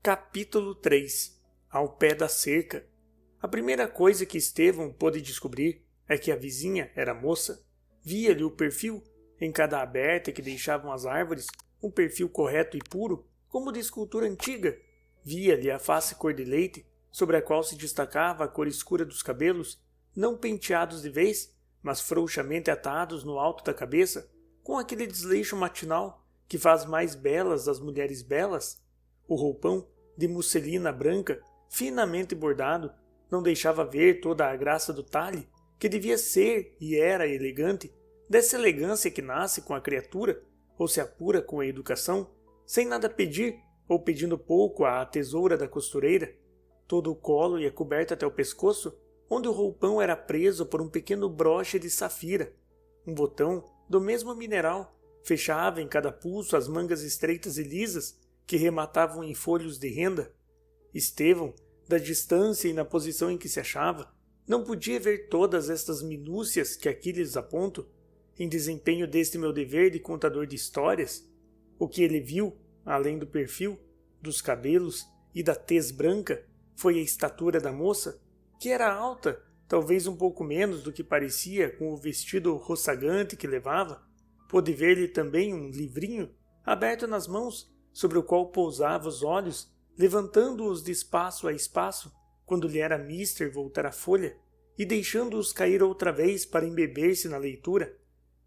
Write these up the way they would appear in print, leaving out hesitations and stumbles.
Capítulo 3 Ao pé da cerca. A primeira coisa que Estevão pôde descobrir é que a vizinha era moça. Via-lhe o perfil em cada aberta que deixavam as árvores, um perfil correto e puro, como de escultura antiga. Via-lhe a face cor de leite, sobre a qual se destacava a cor escura dos cabelos, não penteados de vez, mas frouxamente atados no alto da cabeça, com aquele desleixo matinal que faz mais belas as mulheres belas. O roupão, de musselina branca, finamente bordado, não deixava ver toda a graça do talhe, que devia ser e era elegante, dessa elegância que nasce com a criatura, ou se apura com a educação, sem nada pedir, ou pedindo pouco à tesoura da costureira. Todo o colo ia coberto até o pescoço, onde o roupão era preso por um pequeno broche de safira. Um botão, do mesmo mineral, fechava em cada pulso as mangas estreitas e lisas, que rematavam em folhos de renda. Estevão, da distância e na posição em que se achava, não podia ver todas estas minúcias que aqui lhes aponto, em desempenho deste meu dever de contador de histórias. O que ele viu, além do perfil, dos cabelos e da tez branca, foi a estatura da moça, que era alta, talvez um pouco menos do que parecia com o vestido roçagante que levava. Pôde ver-lhe também um livrinho aberto nas mãos, sobre o qual pousava os olhos, levantando-os de espaço a espaço, quando lhe era mister voltar a folha, e deixando-os cair outra vez para embeber-se na leitura.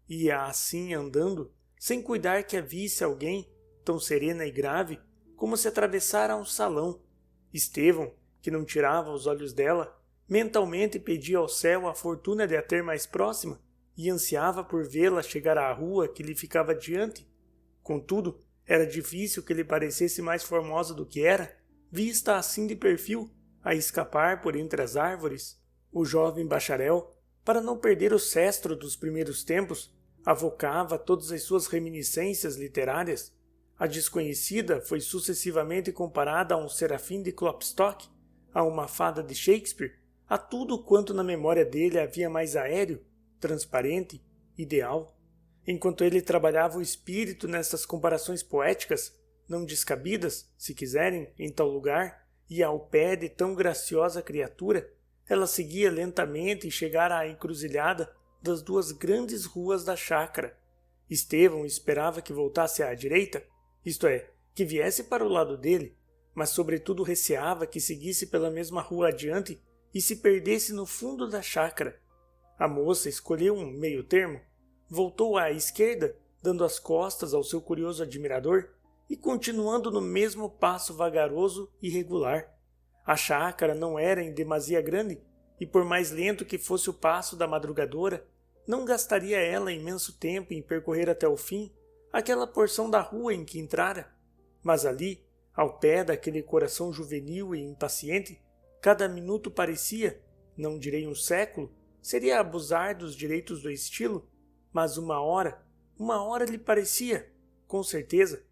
Ia assim andando, sem cuidar que a visse alguém, tão serena e grave, como se atravessara um salão. Estevão, que não tirava os olhos dela, mentalmente pedia ao céu a fortuna de a ter mais próxima, e ansiava por vê-la chegar à rua que lhe ficava diante. Contudo, era difícil que lhe parecesse mais formosa do que era, vista assim de perfil, a escapar por entre as árvores. O jovem bacharel, para não perder o cestro dos primeiros tempos, avocava todas as suas reminiscências literárias. A desconhecida foi sucessivamente comparada a um serafim de Klopstock, a uma fada de Shakespeare, a tudo quanto na memória dele havia mais aéreo, transparente, ideal. Enquanto ele trabalhava o espírito nessas comparações poéticas, não descabidas, se quiserem, em tal lugar, e ao pé de tão graciosa criatura, ela seguia lentamente e chegara à encruzilhada das duas grandes ruas da chácara. Estevão esperava que voltasse à direita, isto é, que viesse para o lado dele, mas sobretudo receava que seguisse pela mesma rua adiante e se perdesse no fundo da chácara. A moça escolheu um meio termo, voltou à esquerda, dando as costas ao seu curioso admirador e continuando no mesmo passo vagaroso e regular. A chácara não era em demasia grande, e por mais lento que fosse o passo da madrugadora, não gastaria ela imenso tempo em percorrer até o fim aquela porção da rua em que entrara. Mas ali, ao pé daquele coração juvenil e impaciente, cada minuto parecia, não direi um século, seria abusar dos direitos do estilo, mas uma hora lhe parecia, com certeza.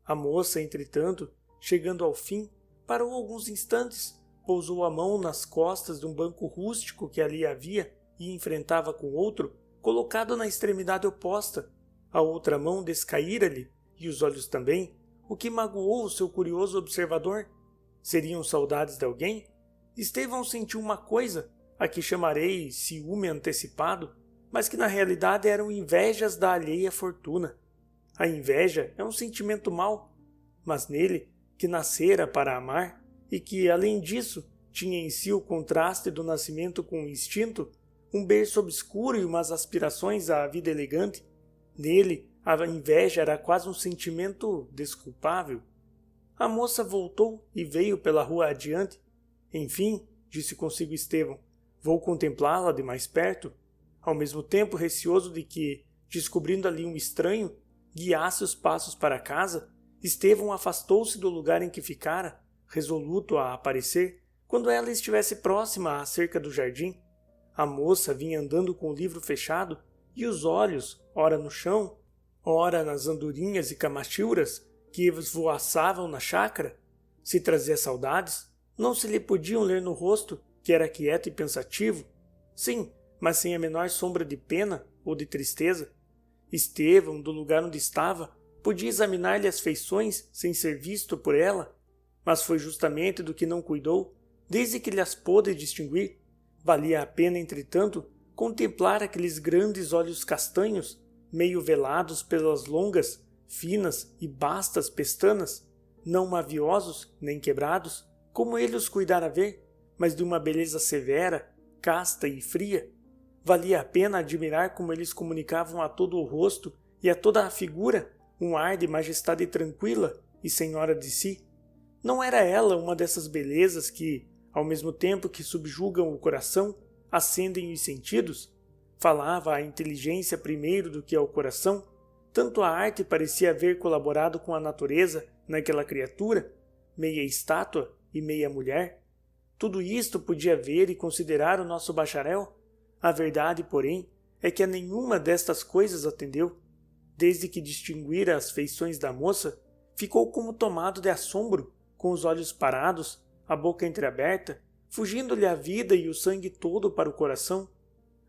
A moça, entretanto, chegando ao fim, parou alguns instantes, pousou a mão nas costas de um banco rústico que ali havia e enfrentava com outro, colocado na extremidade oposta. A outra mão descaíra-lhe, e os olhos também, o que magoou o seu curioso observador. Seriam saudades de alguém? Estevão sentiu uma coisa, a que chamarei ciúme antecipado, mas que na realidade eram invejas da alheia fortuna. A inveja é um sentimento mau, mas nele, que nascera para amar, e que, além disso, tinha em si o contraste do nascimento com o instinto, um berço obscuro e umas aspirações à vida elegante, nele a inveja era quase um sentimento desculpável. A moça voltou e veio pela rua adiante. Enfim, disse consigo Estevão, vou contemplá-la de mais perto. Ao mesmo tempo receoso de que, descobrindo ali um estranho, guiasse os passos para casa, Estevão afastou-se do lugar em que ficara, resoluto a aparecer, quando ela estivesse próxima à cerca do jardim. A moça vinha andando com o livro fechado, e os olhos, ora no chão, ora nas andorinhas e camachuras que esvoaçavam na chácara. Se trazia saudades, não se lhe podiam ler no rosto, que era quieto e pensativo. Sim, mas sem a menor sombra de pena ou de tristeza. Estevão, do lugar onde estava, podia examinar-lhe as feições sem ser visto por ela. mas foi justamente do que não cuidou, desde que lhes pôde distinguir. Valia a pena, entretanto, contemplar aqueles grandes olhos castanhos, meio velados pelas longas, finas e bastas pestanas, não maviosos nem quebrados, como ele os cuidara ver, mas de uma beleza severa, casta e fria. Valia a pena admirar como eles comunicavam a todo o rosto e a toda a figura um ar de majestade tranquila e senhora de si. Não era ela uma dessas belezas que, ao mesmo tempo que subjugam o coração, acendem os sentidos? Falava a inteligência primeiro do que ao coração? Tanto a arte parecia haver colaborado com a natureza naquela criatura, meia estátua e meia mulher. Tudo isto podia ver e considerar o nosso bacharel? A verdade, porém, é que a nenhuma destas coisas atendeu. Desde que distinguira as feições da moça, ficou como tomado de assombro, com os olhos parados, a boca entreaberta, fugindo-lhe a vida e o sangue todo para o coração.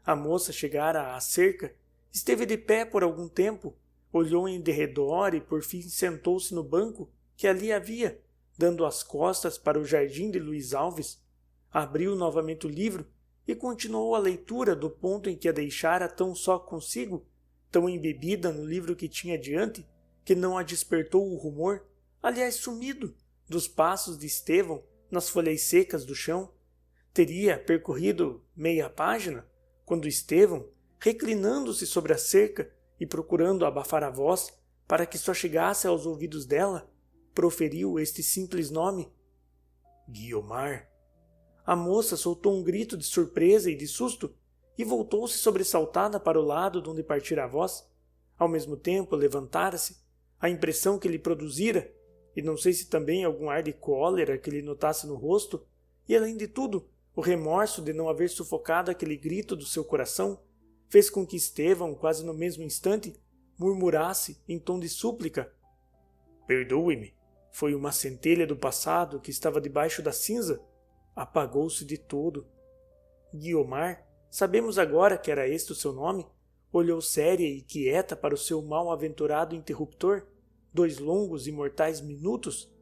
A moça chegara à cerca, esteve de pé por algum tempo, olhou em derredor e por fim sentou-se no banco que ali havia, dando as costas para o jardim de Luís Alves. Abriu novamente o livro e continuou a leitura do ponto em que a deixara tão só consigo, tão embebida no livro que tinha diante, que não a despertou o rumor, aliás sumido, dos passos de Estevão nas folhas secas do chão. Teria percorrido meia página, quando Estevão, reclinando-se sobre a cerca e procurando abafar a voz para que só chegasse aos ouvidos dela, proferiu este simples nome: Guiomar. A moça soltou um grito de surpresa e de susto e voltou-se sobressaltada para o lado de onde partira a voz. Ao mesmo tempo levantara-se, a impressão que lhe produzira, e não sei se também algum ar de cólera que lhe notasse no rosto, e além de tudo, o remorso de não haver sufocado aquele grito do seu coração, fez com que Estevão, quase no mesmo instante, murmurasse em tom de súplica: Perdoe-me, foi uma centelha do passado que estava debaixo da cinza. Apagou-se de todo. Guiomar, sabemos agora que era este o seu nome, olhou séria e quieta para o seu mal-aventurado interruptor, 2 longos e mortais minutos.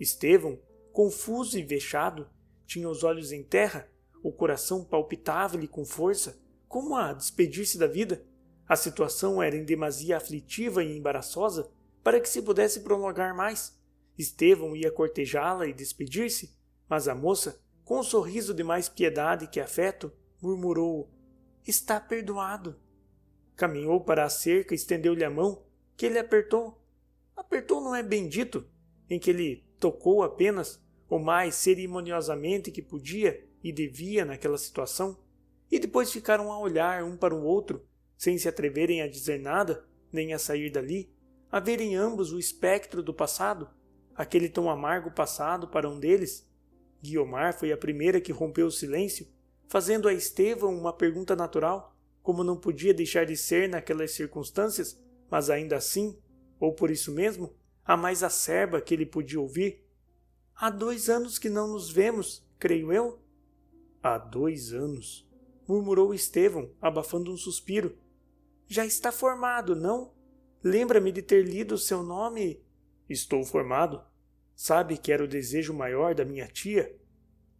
Estevão, confuso e vexado, tinha os olhos em terra, o coração palpitava-lhe com força, como a despedir-se da vida. A situação era em demasia aflitiva e embaraçosa para que se pudesse prolongar mais. Estevão ia cortejá-la e despedir-se, mas a moça, com um sorriso de mais piedade que afeto, murmurou: Está perdoado. Caminhou para a cerca e estendeu-lhe a mão, que ele apertou. Apertou não é bem dito, em que ele tocou apenas, o mais cerimoniosamente que podia e devia naquela situação, e depois ficaram a olhar um para o outro, sem se atreverem a dizer nada, nem a sair dali, a verem ambos o espectro do passado, aquele tão amargo passado para um deles. Guiomar foi a primeira que rompeu o silêncio, fazendo a Estevão uma pergunta natural, como não podia deixar de ser naquelas circunstâncias, mas ainda assim, ou por isso mesmo, a mais acerba que ele podia ouvir. Há 2 anos que não nos vemos, creio eu. Há 2 anos, murmurou Estevão, abafando um suspiro. Já está formado, não? Lembra-me de ter lido o seu nome. Estou formado. Sabe que era o desejo maior da minha tia?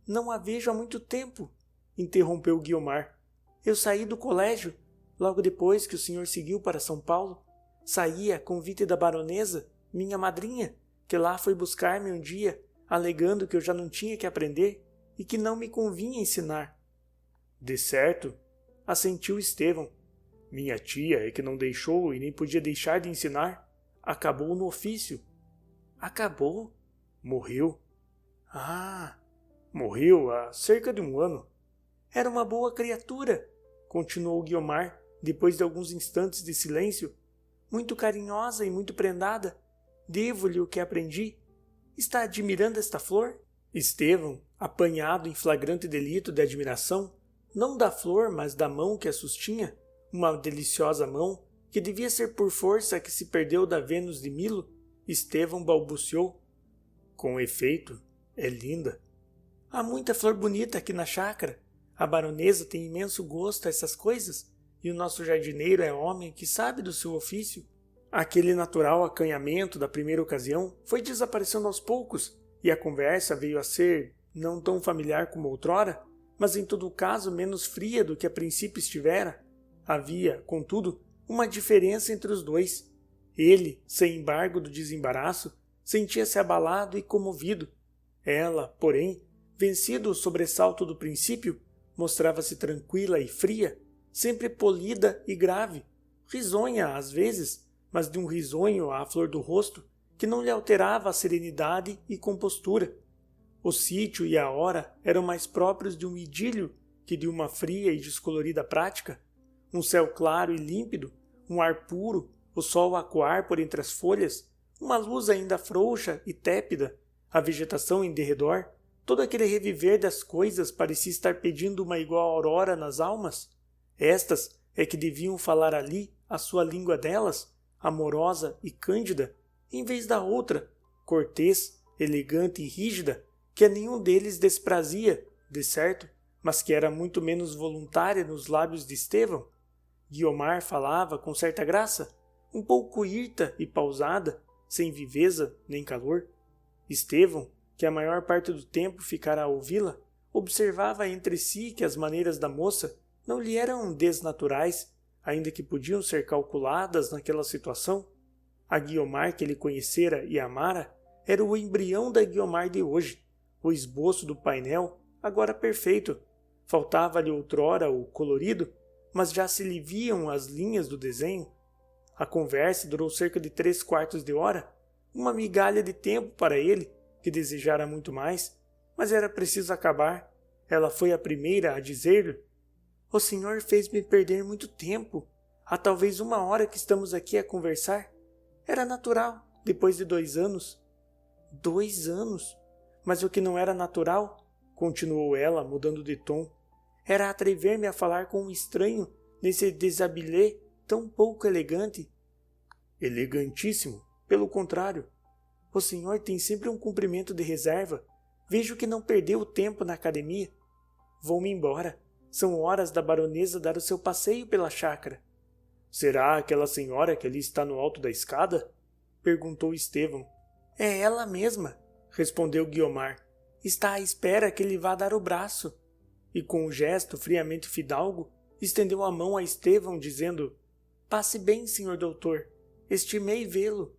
Não a vejo há muito tempo, interrompeu Guiomar. Eu saí do colégio, logo depois que o senhor seguiu para São Paulo. Saí a convite da baronesa, minha madrinha, que lá foi buscar-me um dia, alegando que eu já não tinha que aprender e que não me convinha ensinar. De certo, assentiu Estevão. Minha tia é que não deixou e nem podia deixar de ensinar. Acabou no ofício. Acabou? Morreu. Ah, morreu há cerca de 1 ano. Era uma boa criatura, continuou Guiomar, depois de alguns instantes de silêncio. Muito carinhosa e muito prendada. Devo-lhe o que aprendi. Está admirando esta flor? Estevão, apanhado em flagrante delito de admiração, não da flor, mas da mão que a sustinha, uma deliciosa mão, que devia ser por força a que se perdeu da Vênus de Milo, Estevão balbuciou. Com efeito, é linda. Há muita flor bonita aqui na chácara. A baronesa tem imenso gosto a essas coisas, e o nosso jardineiro é homem que sabe do seu ofício. Aquele natural acanhamento da primeira ocasião foi desaparecendo aos poucos, e a conversa veio a ser não tão familiar como outrora, mas em todo caso menos fria do que a princípio estivera. Havia, contudo, uma diferença entre os dois. Ele, sem embargo do desembaraço, sentia-se abalado e comovido. Ela, porém, vencido o sobressalto do princípio, mostrava-se tranquila e fria, sempre polida e grave, risonha às vezes, mas de um risonho à flor do rosto que não lhe alterava a serenidade e compostura. O sítio e a hora eram mais próprios de um idílio que de uma fria e descolorida prática. Um céu claro e límpido, um ar puro, o sol a coar por entre as folhas, uma luz ainda frouxa e tépida, a vegetação em derredor, todo aquele reviver das coisas parecia estar pedindo uma igual aurora nas almas. Estas é que deviam falar ali a sua língua delas, amorosa e cândida, em vez da outra, cortês, elegante e rígida, que a nenhum deles desprazia, de certo, mas que era muito menos voluntária nos lábios de Estevão. Guiomar falava com certa graça, um pouco hirta e pausada, sem viveza nem calor. Estevão, que a maior parte do tempo ficara a ouvi-la, observava entre si que as maneiras da moça não lhe eram desnaturais, ainda que podiam ser calculadas naquela situação. A Guiomar que ele conhecera e amara era o embrião da Guiomar de hoje, o esboço do painel, agora perfeito. Faltava-lhe outrora o colorido, mas já se lhe viam as linhas do desenho. A conversa durou cerca de 3/4 de hora, uma migalha de tempo para ele, que desejara muito mais, mas era preciso acabar. Ela foi a primeira a dizer-lhe: "O senhor fez-me perder muito tempo. Há talvez 1 hora que estamos aqui a conversar. Era natural, depois de 2 anos. 2 anos? Mas o que não era natural, continuou ela, mudando de tom, era atrever-me a falar com um estranho nesse deshabillé tão pouco elegante. Elegantíssimo, pelo contrário. O senhor tem sempre um cumprimento de reserva. Vejo que não perdeu o tempo na academia. Vou-me embora. São horas da baronesa dar o seu passeio pela chácara." "Será aquela senhora que ali está no alto da escada?" perguntou Estevão. "É ela mesma", respondeu Guiomar. "Está à espera que ele vá dar o braço." E com um gesto friamente fidalgo, estendeu a mão a Estevão, dizendo: "Passe bem, senhor doutor. Estimei vê-lo."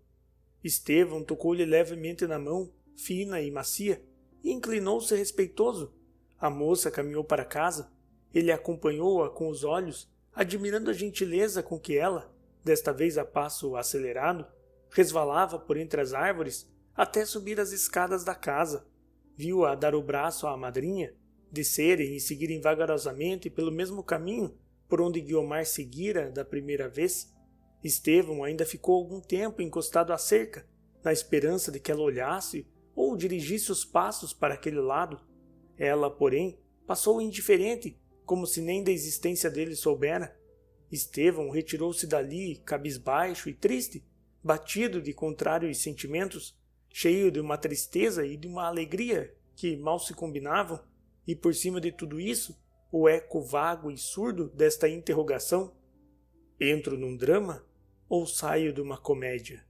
Estevão tocou-lhe levemente na mão, fina e macia, e inclinou-se respeitoso. A moça caminhou para casa. Ele acompanhou-a com os olhos, admirando a gentileza com que ela, desta vez a passo acelerado, resvalava por entre as árvores até subir as escadas da casa. Viu-a dar o braço à madrinha, descerem e seguirem vagarosamente pelo mesmo caminho por onde Guiomar seguira da primeira vez. Estevão ainda ficou algum tempo encostado à cerca, na esperança de que ela olhasse ou dirigisse os passos para aquele lado. Ela, porém, passou indiferente, como se nem da existência dele soubera. Estevão retirou-se dali, cabisbaixo e triste, batido de contrários sentimentos, cheio de uma tristeza e de uma alegria que mal se combinavam, e por cima de tudo isso, o eco vago e surdo desta interrogação: entro num drama ou saio de uma comédia?